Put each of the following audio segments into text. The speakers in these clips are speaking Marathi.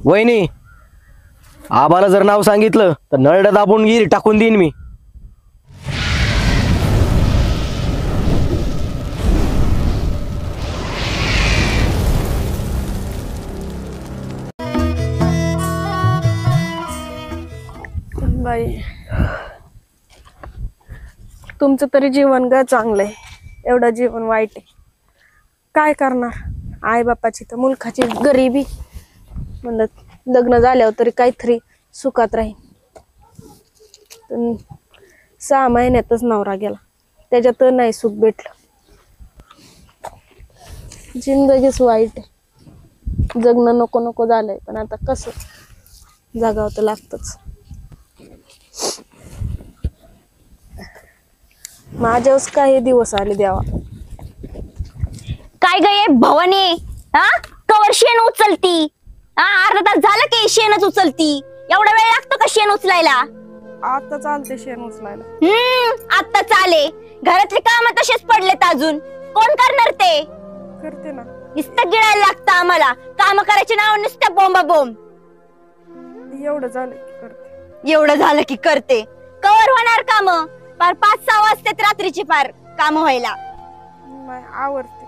वहिनी, आबाला जर नाव सांगितलं तर नळडा दाबून गिरी टाकून देईन मी. बाई, तुमचं तरी जीवन ग चांगलंय, एवढं जीवन वाईट आहे. काय करणार, आई बापाची तर मुलखाची गरिबी. म्हणलं लग्न झाल्यावर तरी काहीतरी सुखात राहील. पण 6 महिन्यातच नवरा गेला, त्याच्यात नाही सुख भेटलं. जिंदगीच वाईट आहे, जगणं नको नको झालंय. पण आता कसं जगावं तर लागतच. माझ्यावर काही दिवस आले देवा. काय गे भवानी, हा कवर शेण उचलती? अर्धा तास झालं की शेणच उचलती. एवढा वेळ लागतो का शेण उचलायला? आता चालते शेण उचलायला. आता चाले. घरातले काम तसेच पडलेत अजून. कोण करणार ते? करते ना. नुसतं गिळायला लागतं आम्हाला. काम करायचे नाव नुसतं बोंबा बोंब. एवढं झालं की करते. एवढं झालं की करते. कवर होणार काम? पार 5-6 वाजतात रात्रीची पार काम व्हायला. नाही आवडते.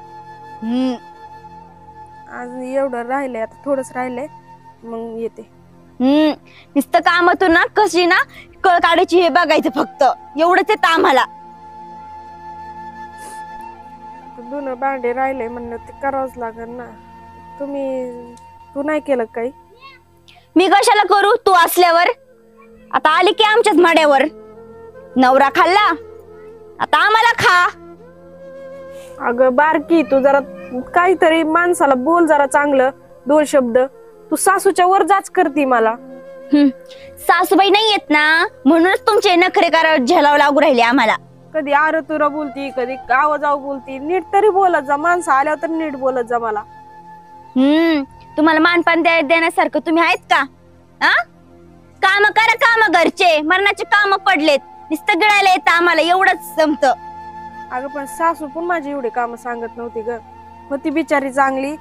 आज एवढं राहिलंय, आता थोडंच राहिलंय, मग येते. नुसतं कामातून ना कशी ना कळ काढायची हे बघायचं फक्त. एवढंच येतं आम्हाला. दोन भांडे राहिले म्हणलं ते करावंच लागेल ना. तू नाही केलं काही? मी कशाला करू तू असल्यावर? आता आली की आमच्याच माड्यावर. नवरा खाल्ला, आता आम्हाला खा. अगं बारकी, तू जरा काहीतरी माणसाला बोल जरा चांगलं 2 शब्द. तू सासूच्या वर जाच करती मला. सासूबाई नाही येत ना, म्हणूनच तुमचे नखरे करावं झेलावं लागू राहिले आम्हाला. कधी आर तुरा बोलती, कधी गाव जाऊ बोलती. नीट तरी बोलत जा. माणसं आल्यावर तर नीट बोलत जा मला. तुम्हाला मानपान देण्यासारखं तुम्ही आहेत का? काम करा, काम घरचे मरणाचे काम पडलेत. नुसतं गिळायला येतं आम्हाला, एवढंच जमत. अगं पण सासू पण माझी एवढे काम सांगत नव्हती ग. मग ती बिचारी चांगली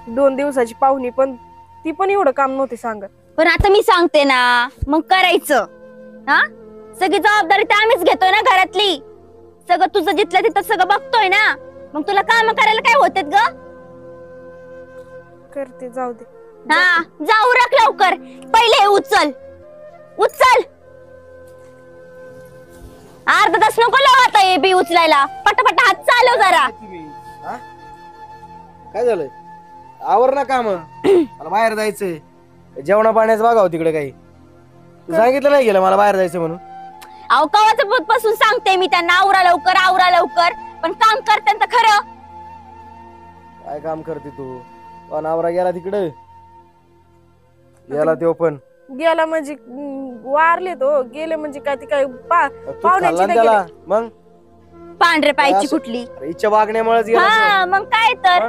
2 दिवसाची पाहुणी, पण ती पण एवढं काम नव्हती सांगत. पण आता मी सांगते ना, मग करायचं. सगळी जबाबदारी तर आम्हीच घेतोय ना घरातली. सगळं तुझं जिथलं तिथं सगळं बघतोय ना. मग तुला काम करायला काय होतात ग? करते, जाऊ दे. जाऊ रख लवकर. पहिले उचल उचल. अर्धा तास नको लावा आता हे बी उचलायला. पटापट हात चालव जरा. काय झालंय? आवर ना काम. मला बाहेर जायचंय. जेवणा पाण्याचं बघावं तिकडे काही. तू सांगितलं नाही गेलं मला बाहेर जायचं म्हणून? अहो कवाच पासून सांगते मी त्यांना, आवरा लवकर आवरा लवकर. पण काम करते तर खरं. काय काम करते तू? नवरा गेला तिकडे. गेला तो पण. गेला म्हणजे वारले तो. गेले म्हणजे काय, ती काय पाहुण्याची नाही त्याला गेले. मग पांढरे पायची कुठली? इच्छा वागण्यामुळेच गेला. मग काय तर.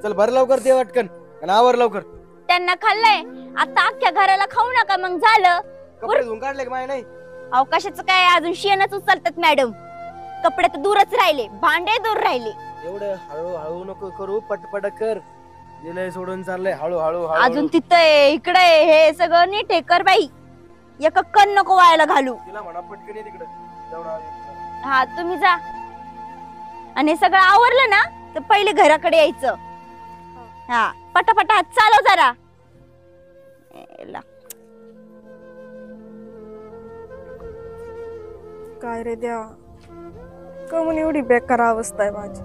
चल भर लवकर ते वाटकन आणि आवर लवकर. त्यांना खाल्लंय, आता अख्ख्या घराला खाऊ नका मग झालं. कपडे धुवून काढले की माय नाही? अवकाशाचं काय, अजून शेणच उचलतात मॅडम. कपडे तर दूरच राहिले, भांडे दूर राहिले. एवढं हळूहळू नको करू, पटपट कर. दिलंय सोडून चाललंय हळूहळू. अजून तिथं इकडे हे सगळं नीट हे कर बाई. एक कण नको व्हायला घालू. तिला म्हणा पटकन तिकडे. तुम्ही जा. आणि हे सगळं आवरलं ना तर पहिले घराकडे यायचं. पटापट हात चालव जरा. काय रे देवा, कमून एवढी बेकार अवस्था आहे माझी.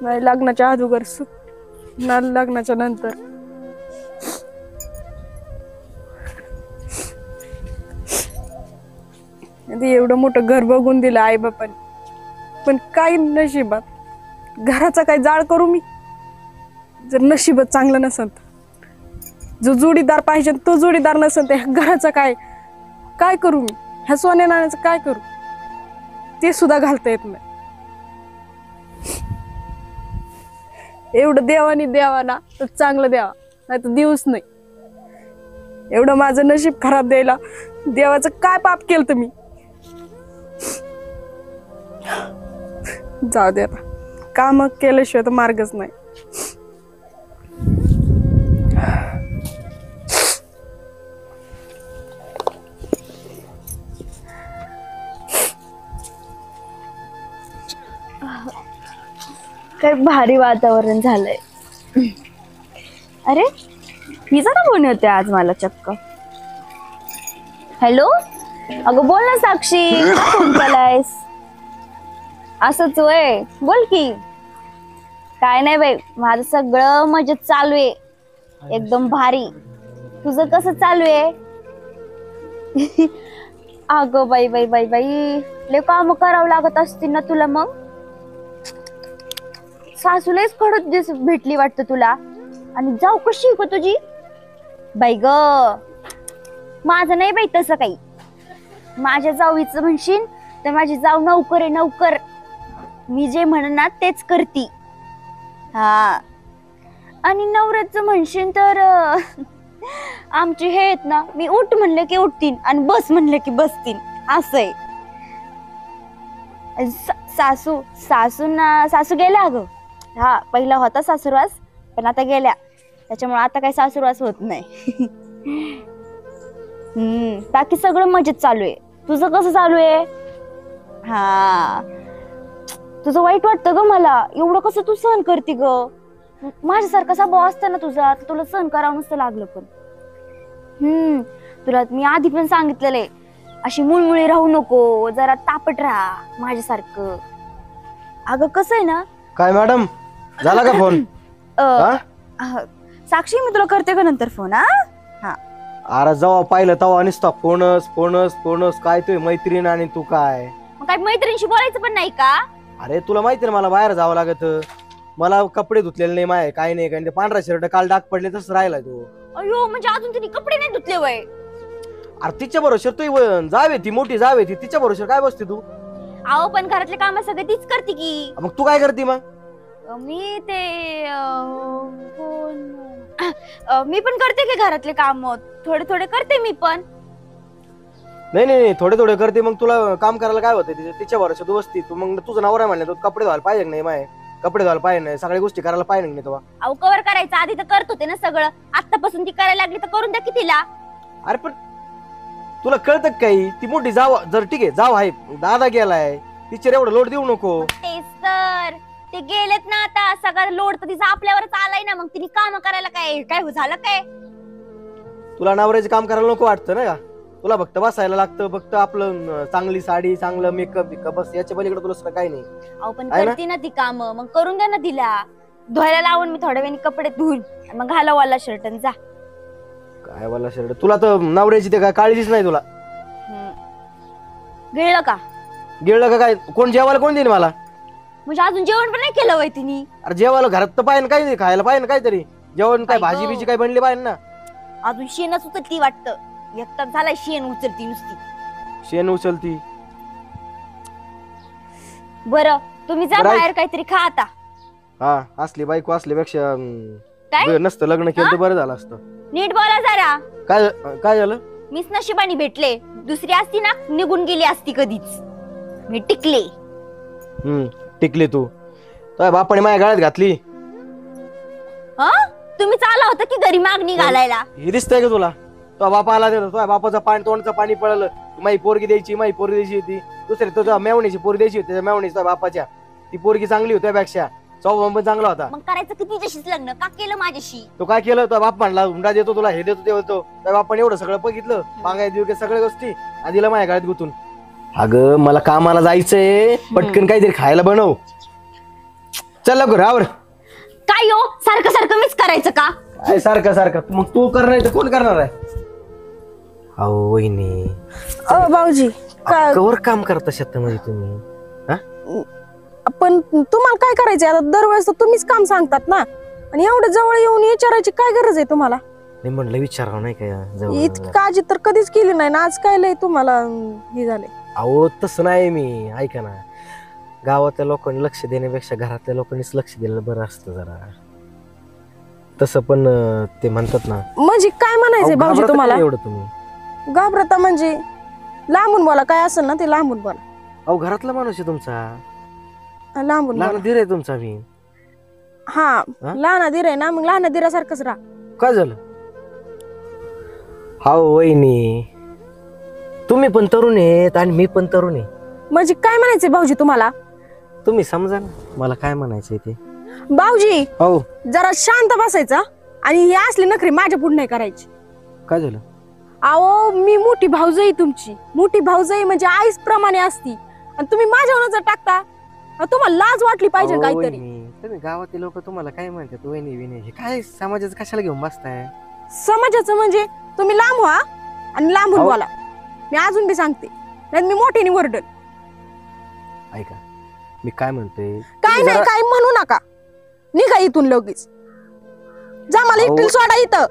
नाही लग्नाच्या अगोदर सुख, ना लग्नाच्या नंतर. एवढं मोठं घर बघून दिलं आई बापाने, पण काही नशिबात घराचा काय जाळ करू मी? जर नशीबच चांगलं नसेल तर, जो जोडीदार पाहिजे तो जोडीदार नसेल तर घराचा काय करू मी? ह्या सोन्या नाण्याचं काय करू? ते सुद्धा घालता येत नाही. एवढं देवानी द्यावा ना तर चांगलं द्यावा, नाही तर देऊच नाही. एवढं माझं नशीब खराब द्यायला देवाचं काय पाप केलं तर मी? जाऊ दे आता, काम केल्याशिवाय तर मार्गच नाही. काय भारी वातावरण झालंय. अरे हिचा ना फोन होते आज मला चक्क. हॅलो, अगं बोल ना साक्षी, का फोन केलायस? असंच वय, बोल की. काय नाही बाई, माझं सगळं मजेत चालू आहे, एकदम भारी. तुझं कसं चालू आहे? अगं बाई बाई बाई बाई, लय काम करावं लागत असतील ना तुला. मग सासूलाच खडत भेटली वाटतं तुला. आणि जाऊ कशी आहे ग तुझी? बाई ग, माझं नाही बाई तसं काही. माझ्या जाऊचं म्हणशील तर माझी जाऊ नौकर आहे, नौकर. मी जे म्हणणार तेच करती. हा, आणि नवऱ्याचं म्हणशील तर आमचे हे आहेत ना, मी उठ म्हणले की उठतीन आणि बस म्हणले की बसतीन, असं आहे. सासू सासू गेल्या अगं. हा, पहिला होता सासूरवास, पण आता गेल्या, त्याच्यामुळे आता काही सासूरवास होत नाही. बाकी सगळं मजेत चालू आहे. तुझं कसं चालू आहे? हा, तुझं वाईट वाटतं ग मला. एवढं कसं तू सहन करते ग? माझ्यासारखा स्वभाव असता ना तुझा, तर तुला सहन करावं नसतं लागलं. पण तुला मी आधी पण सांगितलेलं आहे, अशी मुळमुळी राहू नको, जरा तापट राहा माझ्यासारखं. अगं कसं आहे ना. काय मॅडम, झाला का फोन? साक्षी, मी तुला करते का नंतर फोन? हा, अरे जेव्हा पाहिलं तेव्हा नुसता फोनच काय तू मैत्रीण आणि तू काय? मग काय मैत्रिणीशी बोलायचं पण नाही का? अरे तुला माहिती ना मला बाहेर जावं लागत, मला कपडे धुतलेले नाही माय, काय नाही काय. पांढरा शर्ट काल डाग पडले तसं राहिला तू. अयो, म्हणजे अजून तिने कपडे नाही धुतले वय? अरे तिच्या बरोबर तू जावे, ती मोठी जावे, ती तिच्या बरोबर काय बसते तू? अहो, पण घरातले काम सगळे तीच करते की. मग तू काय करते मग? मी पण करते की घरातले काम, थोडे थोडे करते मी पण. नाही, थोडे करते. मग तुला काम करायला काय होतं? तिच्या बरोबर तू बसती. तू मग तुझं नवरा म्हणलं तू कपडे धुवायला पाहिजे नाही माय, कपडे धुवायला पाहिजे नाही, सगळ्या गोष्टी करायला पाहिजे नाही तेव्हा. अहो, कवर करायचं आधी तर करत होते ना सगळं. आतापासून ती करायला लागली तर करून द्या की तिला. अरे पण तुला कळतं काही? ती मोठी जाव, जर ठीक आहे जाव आहे, दादा गेलाय, तिच्यावर एवढं लोड देऊ नको. तेच तर, ते गेलेत ना आता, सगळं लोड तर तिचा आपल्यावरच आलाय ना. मग तिने काम करायला काय झालं काय? तुला नवऱ्याचे काम करायला नको वाटतं ना का? तुला फक्त बसायला लागतं, फक्त आपलं चांगली साडी, चांगलं मेकअप, बस याच्या पलीकडे तुला काही नाही. अहो, पण करते ना ती काम, मग करून द्या ना तिला. धुवायला लावून मी थोड्या वेळाने कपडे धुवून, मग घाला वाला शर्ट आणि जा. काय वाला शर्ट? तुला तर नवऱ्याची ते काय काळजीच नाही तुला. गिळलं का? गिळलं का काय? कोण जेवायला कोण देईन मला? म्हणजे अजून जेवण पण नाही केलं वय तिने? अरे जेवायला घरात तर पाहिजे काही, खायला पाहिजे काहीतरी. जेवण काय भाजी बिजी काय बनली पाहिजे ना. अजून शेणच उचलती वाटतं. एकटाच झालाय शेण उचलती नुसती. शेण उचलती. बरं, तुम्ही जा बाहेर काहीतरी खा आता. हा, असली बायको असल्यापेक्षा काय नसतं लग्न केलं तर बरं झालं असतं. नीट बोला जरा. काय झालं? मीच नशिबाने भेटले, दुसरी असती ना निघून गेली असती कधीच. मी टिकले. टिकली तू. तुझ्या बापाने माझ्या गळ्यात घातली. तुम्ही चाला होता की घरी मागणी घालायला? हे दिसतंय का तुला? तुझ्या बापा आला देतो, तुझ्या बापाचं तोंडचं पाणी पडलं. माई पोरगी द्यायची होती. दुसरी तुझ्या मेवणीची पोरगी द्यायची होती, त्याच्या मेवणीची तुझ्या बापाच्या. ती पोरगी चांगली होती त्यापेक्षा, स्वभाव पण चांगला होता. मग करायचं की तिच्याशीच लग्न? का केलं माझ्याशी? तो काय केलं? तुझा बाप म्हणला हुंडा देतो तुला, हे देतो ते होतो. त्या बापाने एवढं सगळं बघितलं, मागाय देऊ सगळ्या गोष्टी, आणि दिला माझ्या गळ्यात गुतून. अगं मला कामाला जायचंय, पटकन काहीतरी खायला बनव. चल लवकर आवर. काय हो, सारखं सारखं मीच करायचं का? काय सारखं? मग तू करणार तर कोण करणार आहे? अहो वहिनी, भाऊजी, कवर काम करता शेतामध्ये तुम्ही? पण तुम्हाला काय करायचंय आता? दरवेळेस तर तुम्हीच काम सांगतात ना, आणि एवढं जवळ येऊन विचारायची काय गरज आहे तुम्हाला? नाही म्हणलं विचारावं नाही काय? इतकी काळजी तर कधीच केली नाही ना, आज काय लय तुम्हाला हे झाले? अहो तसं नाही, मी ऐका ना, गावातल्या लोकांनी लक्ष देण्यापेक्षा घरातल्या लोकांनीच लक्ष दिलेलं बरं असतं जरा. तसं पण ते म्हणतात ना. म्हणजे काय म्हणायचंय भाऊजी तुम्हाला? एवढं तुम्ही घाबरता म्हणजे? लांबून बोला, काय असेल ना ते लांबून बोला. अहो घरातला माणूस आहे तुमचा, लांबून लहान धीर आहे तुमचा. मी हा, लहान धीर आहे ना, मग लहान धीरासारखंच राहा. काय झालं? हा वहिनी, तुम्ही पण तरुण आहेत आणि मी पण तरुण आहे. म्हणजे काय म्हणायचंय भाऊजी तुम्हाला? तुम्ही समजा ना मला काय म्हणायचंय ते. भाऊजी हो जरा शांत बसायचा आणि हे असले नखरे माझ्या पुढे नाही करायची. काय झालं? अहो मी मोठी भाऊजाई तुमची. मोठी भाऊजाई म्हणजे आईच प्रमाणे असती आणि तुम्ही माझ्यावर नजर टाकता. तुम्हाला लाज वाटली पाहिजे अहो, काहीतरी. वहिनी, तुम्ही गावातील लोक तुम्हाला काय म्हणतात वहिनी विनी हे काय समाजाचं कशाला घेऊन बसताय? समाजाचं म्हणजे तुम्ही लांब व्हा आणि लांबून अहो. बोला. मी अजून बी सांगते नाही मी मोठ्याने वरडल. ऐका मी काय म्हणतोय काय तुम्ही नाही जरा- काय म्हणू नका. निघा इथून लगेच. जा मला अहो. एकटील सोडा इथं.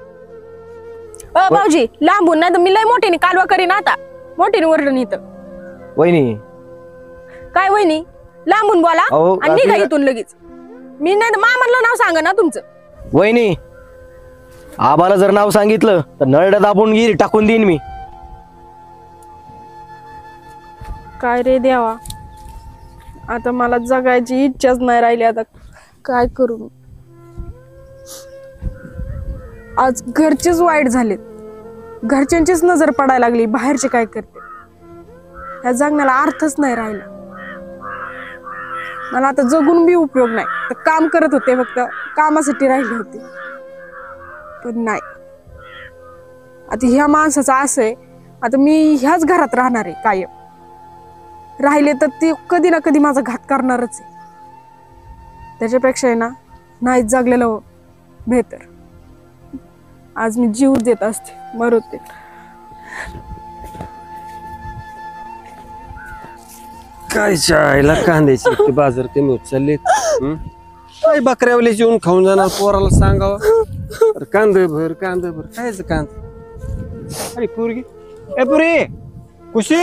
भाऊजी लांबून नाही तर मी लय मोठ्याने कालवा करीन आता. मोठ्याने वरडन इथं. वहिनी काय वहिनी लांबून बोला अहो, आणि निघा आपल्याला- इथून लगेच. मी नाही तर मामाला नाव सांगा ना तुमचं. वहिनी आबाला जर नाव सांगितलं तर नळडा दाबून गिरी टाकून देईन मी. काय रे देवा आता मला जगायची इच्छाच नाही राहिली. आता काय करू मी? आज घरचेच वाईट झालेत. घरच्यांचीच नजर पडायला लागली. बाहेरचे काय करते ह्या जगण्याला अर्थच नाही राहिला. मला आता जगून बी उपयोग नाही. तर काम करत होते फक्त कामासाठी राहिले होते पण नाही. आता ह्या माणसाचं असं आहे आता मी ह्याच घरात राहणार आहे कायम. राहिले तर ते कधी ना कधी माझा घात करणारच आहे. त्याच्यापेक्षा आहे ना नाही जगलेलं बेहतर. आज मी जीव देत असते मरते. काय चायला कांद्याची ते बाजार ते उचलले. काय बकऱ्यावले जेवून खाऊन जाणार पोराला सांगावं. कांद भर कायच कांद. अरे पोरगी ए पुरी खुशी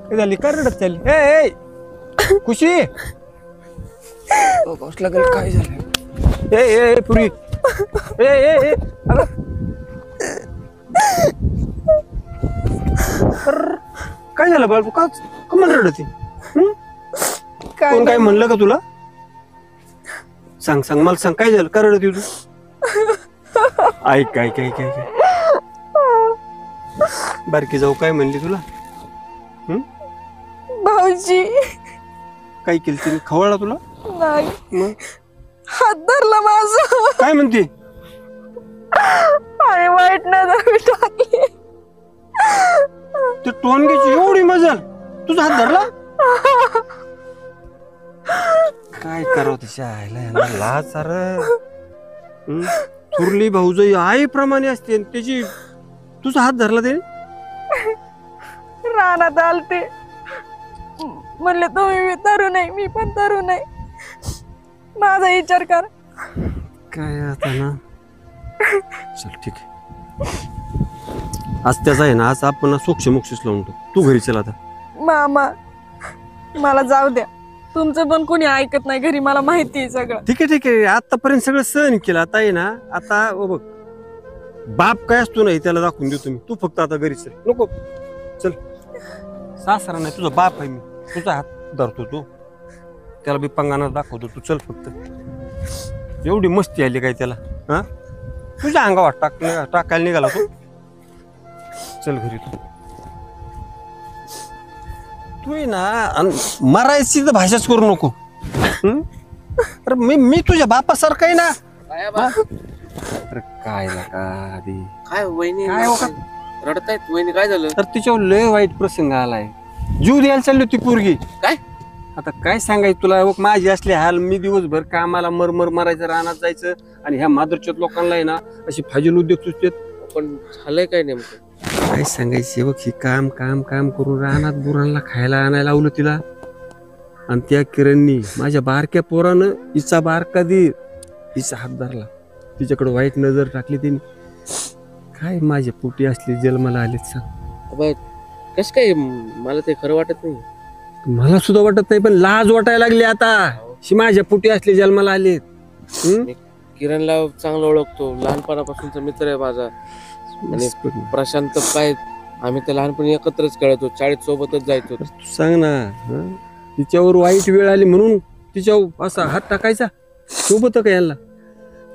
काय झाली का रडत चालली? ए खुशी लागल काय झालं? ए पुरी ए अगं. काय झालं बाळू का कमल रडते? कोण काय म्हणलं का तुला? सांग मला सांग काय झालं का रडते तू? ऐक काय बारकी जाऊ काय म्हणली तुला? भाऊजी काय केलं तिने? खवळला तुला? नाही मग हात धरला माझा. काय म्हणते? अरे वाईट नजर टाकली. ते टोनग्याची एवढी मजल तुझा हात धरला? काय करावं तिच्या आईला यांना लाज सारं. थुरली भाऊजाई आई प्रमाणे असते आणि त्याची तुझा हात धरला त्याने? रानात आलते म्हणले तुम्ही तरुण आहे मी पण तरुण आहे. माझा विचार कर. काय आता ना चल ठीक आहे. आज त्याचा आहे ना आज आपण सोक्ष मोक्षच लावून टाकू. तू घरी चल आता. मामा मला जाऊ द्या. तुमचं पण कोणी ऐकत नाही घरी मला माहिती आहे सगळं. ठीक आहे आतापर्यंत सगळं सहन केलं. आता आहे ना आता बघ बाप काय असतो नाही त्याला दाखवून देऊ तुम्ही. तू फक्त आता घरी चल. नको चल. सासरा नाही तुझा बाप आहे मी. तुझा हात धरतो तू त्याला बी पंगाना दाखवतो. तू चल फक्त. एवढी मस्ती आली काय त्याला? हा तुझ्या अंगावर टाकायला निघाला तू. चल घरी तू आहे ना मरायची तर भाषाच करू नको. अरे मी तुझ्या बापासारखं आहे ना. अरे काय का आधी काय वहिनी काय हो का? रडतायत वहिनी काय झालं? तर तिच्यावर लय वाईट प्रसंग आलाय. जीव द्यायला चालली होती पोरगी. काय? आता काय सांगायचं तुला? बघ माझी असले हाल. मी दिवसभर कामाला मरमर मारायचं रानात जायचं आणि ह्या मादरच्यात लोकांना आहे ना अशी फाजील उद्योग सुचतात. पण झालंय काय नेमकं? काय सांगायचे बघ ही काम काम काम करून रानात बुरांना खायला आणायला लावलं तिला. आणि त्या किरणनी माझ्या बारक्या पोरानं हिचा बारका दे हिचा हात धरला. तिच्याकडे वाईट नजर टाकली तिने. काय माझ्या पोटी असली जन्माला आलेत सांग. कस काय? मला ते खरं वाटत नाही. मला सुद्धा वाटत नाही पण लाज वाटायला लागली आता. माझ्या पोटी असले जन्माला आलेत. किरणला चांगलं ओळखतो. लहानपणापासूनचा मित्र आहे माझा. आणि प्रशांत काय आम्ही तर लहानपणी एकत्रच खेळतो. शाळेत सोबतच जायचो. तू सांग ना तिच्यावर वाईट वेळ आली म्हणून तिच्यावर असा हात टाकायचा सोबत का यायला?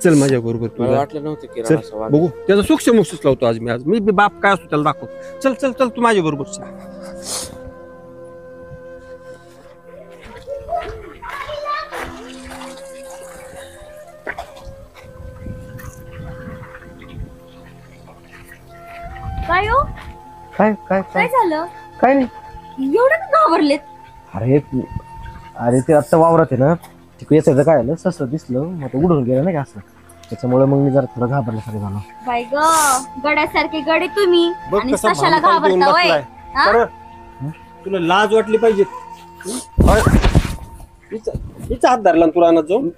चल माझ्या बरोबर. मला तुला वाटलं नव्हतं किरण चल असं वागेल. बघू त्याचा सूक्ष्म मोक्षच लावतो आज मी बाप काय असतो त्याला दाखव. चल चल चल तू माझ्या बरोबर चल. काय हो काय काय काय झालं काय नाही. एवढं का घाबरलेत? अरे ते आत्ता वावरात आहे ना, तिकडे याचं काय आलं ससं दिसलं, मग ते उडून गेलं नाही का असं, त्याच्यामुळे मग मी जरा थोडं घाबरल्यासारखं झालो. बाई ग गड्यासारखे गडे तुम्ही बघ आणि कसा कशाला भांडण घेऊन घाबरता वय बसलाय. हा? बरं, तुला लाज वाटली पाहिजे. हिचा हात धरला ना तू रानात जाऊन.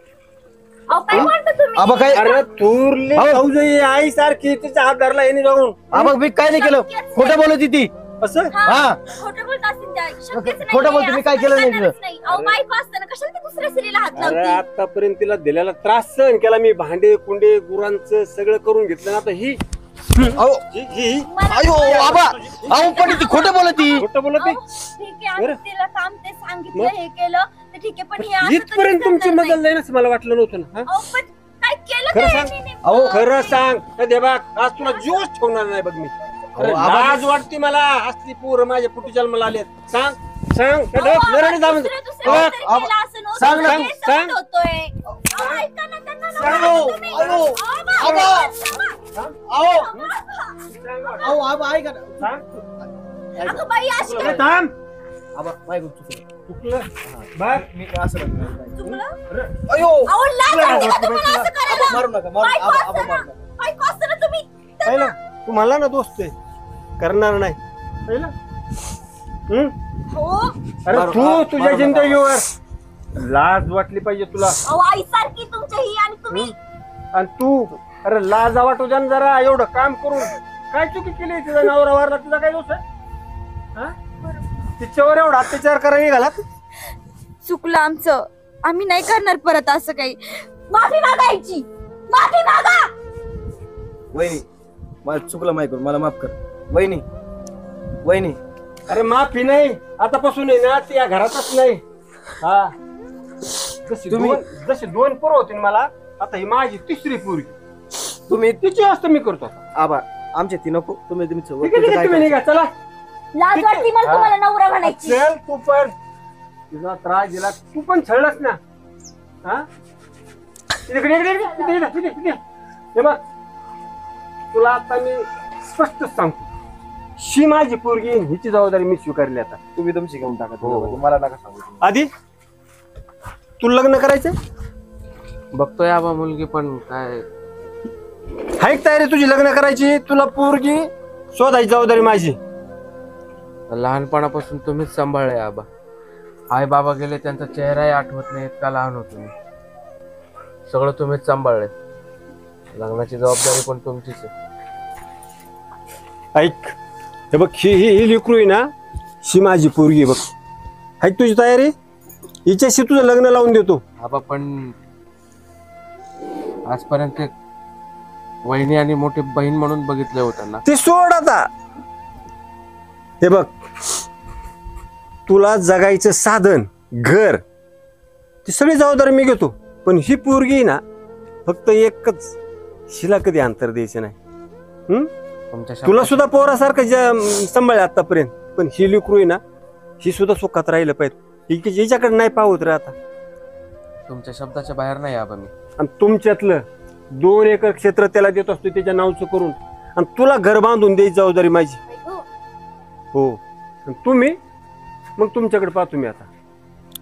अहो काय म्हणता तुम्ही? आबा काय अरे थोरली भाऊजाई आई सारखी तिचा हात धरला यांनी जाऊन. आबा मी काय नाही केलं, खोटं बोलत होती ती. असं हा खोटं बोलत असतील त्या. शक्यच नाही. खोटं बोलतो, मी काय केलं नाही करणारच नाही. अहो बायको असताना कशाला ती दुसऱ्या स्त्रीला हात अरे लावते? आतापर्यंत तिला दिलेला त्रास सहन केला मी, भांडे कुंडे गुरांचं सगळं करून घेतलं ना. आता ही अहो अयो आबा, अहो पण ती खोटं बोलत ती. खोटं बोलत अहो, ठीक आहे आम्ही बरं. तिला काम ते सांगितलं मग? हे केलं तर ठीक आहे पण हे असं तर इथपर्यंत तुमची करणार नाही. मदत नाही ना, मला वाटलं नव्हतं ना. हा? अहो पण काय केलं खरं काय सांग. यांनी नेमकं? अहो खरं सांग हे दे बघ, आज तुला जीवच ठेवणार नाही बघ मी. अरे आबा- लाज वाटते मला, असली पोरं माझ्या पुटी जन्माला आले. सांग सांग हे अहो, बघ, आबा, नरडे जाऊन दुसरं बघ, काहीतरी आबा, केलं असं नव्हतं. सांग ना, हे सहन सांग. होतोय. अहो, ऐका ना, त्यांना नको सांग, बोलू तुम्ही. अहो, आबा, आबा. आबा. अहो आबा ऐका ना. सांग. अगं बाई अशी अरे थांब. आबा माझं चुकलं. चुकलं. बघ. मी असं नाही. चुकलं? अयो अहो, लाज वाटते का तुम्हाला असं आबा करायला? मारू नका, मारू बायको आबा आबा असताना- मारू नका. बायको असताना तुम्ही पाहिलं तू मला ना दोस्त आहे, करणार नाही. पाहिलं? हम्म? हो अरे मारू- तू तुझ्या मारू नका. जिंदगीवर लाज वाटली पाहिजे तुला. अहो आई सारखी तुमच्या ही आणि तुम्ही आणि तू अरे लाज वाटू द्या ना जरा, एवढं काम करून काय चुकी केली तुझा नवरा वारला, तुझा काय दोष आहे? हा? तिच्यावर एवढा अत्याचार करायला निघाला. चुकलं आमचं. आम्ही नाही करणार परत असं काही. माफी मागायची, माफी मागा. वहिनी मला चुकलं माहिती, मला माफ कर वहिनी. वहिनी अरे माफी नाही, आतापासून आहे ना ती या घरातच नाही. हा जशी दोन पोरं होती ना मला, आता ही माझी तिसरी पोरी. तुम्ही तिची असतं मी करतो. आबा आमच्या ती नको, तुम्ही ठीक आहे, ठीक आहे, तुम्ही निघा चला. लाज वाटती मला तुम्हाला नवरा म्हणायची. चल तू पण, तुझा त्रास दिला तू पण छळलास ना. हा इकडे इकडे इकडे इकडे इकडे इकडे. हे बघ तुला आता मी स्पष्ट सांगतो, शी माझी पोरगी आहे, हिची जबाबदारी मी स्वीकारली. आता तुम्ही तुमची घेऊन टाका, हो. मला नका सांगू. आधी तू लग्न करायचं बघतोय आबा मुलगी, पण काय हाय का तयारी तुझी लग्न करायची? तुला पोरगी शोधायची जबाबदारी माझी. लहानपणापासून तुम्हीच सांभाळले आबा. आई बाबा गेले, त्यांचा चेहराही आठवत नाही, इतका लहान होतो मी. सगळं तुम्हीच सांभाळले. लग्नाची जबाबदारी पण तुमचीच आहे. ऐक हे बघ, ही लेकरू आहे ना, शी माझी पोरगी आहे बघ. ऐक तुझी तयारी, हिच्याशी तुझं लग्न लावून देतो. आबा पण आजपर्यंत एक वहिनी आणि मोठी बहीण म्हणून बघितले होतं ना. ते सोड आता. हे बघ तुला जगायचं साधन, घर, ती सगळी जबाबदारी मी घेतो. पण ही पोरगी ना, फक्त एकच, हिला कधी अंतर द्यायचं नाही. तुमच्या तुला सुद्धा पोरासारखं सांभाळ आतापर्यंत, पण ही लेकरू आहे ना, ही सुद्धा सुखात राहिलं पाहिजे. हिच्याकडे नाही पाहत रे आता. तुमच्या शब्दाच्या बाहेर नाही आबा मी. आणि तुमच्यातलं 2 एकर क्षेत्र त्याला देत असतो त्याच्या नावचं करून, आणि तुला घर बांधून द्यायची जबाबदारी माझी. हो आणि तुम्ही मग तुमच्याकडे पाहतो मी आता.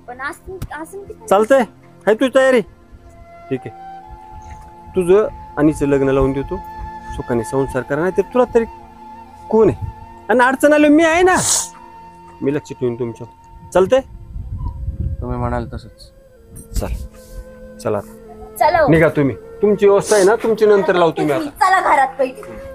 पण असं चालतंय, आहे तुझी तयारी? ठीक आहे, तुझं आणिचं लग्न लावून देतो, सुखाने संसार करा. नाही तर तुला तरी कोण आहे, आणि अडचण आली मी आहे ना, मी लक्ष ठेवून तुमच्या. चालतंय, तुम्ही म्हणाल तसंच. चल चला चला निघा तुम्ही. तुमची व्यवस्था आहे ना, तुमची नंतर लावतो मी आता. चला घरात पहिले.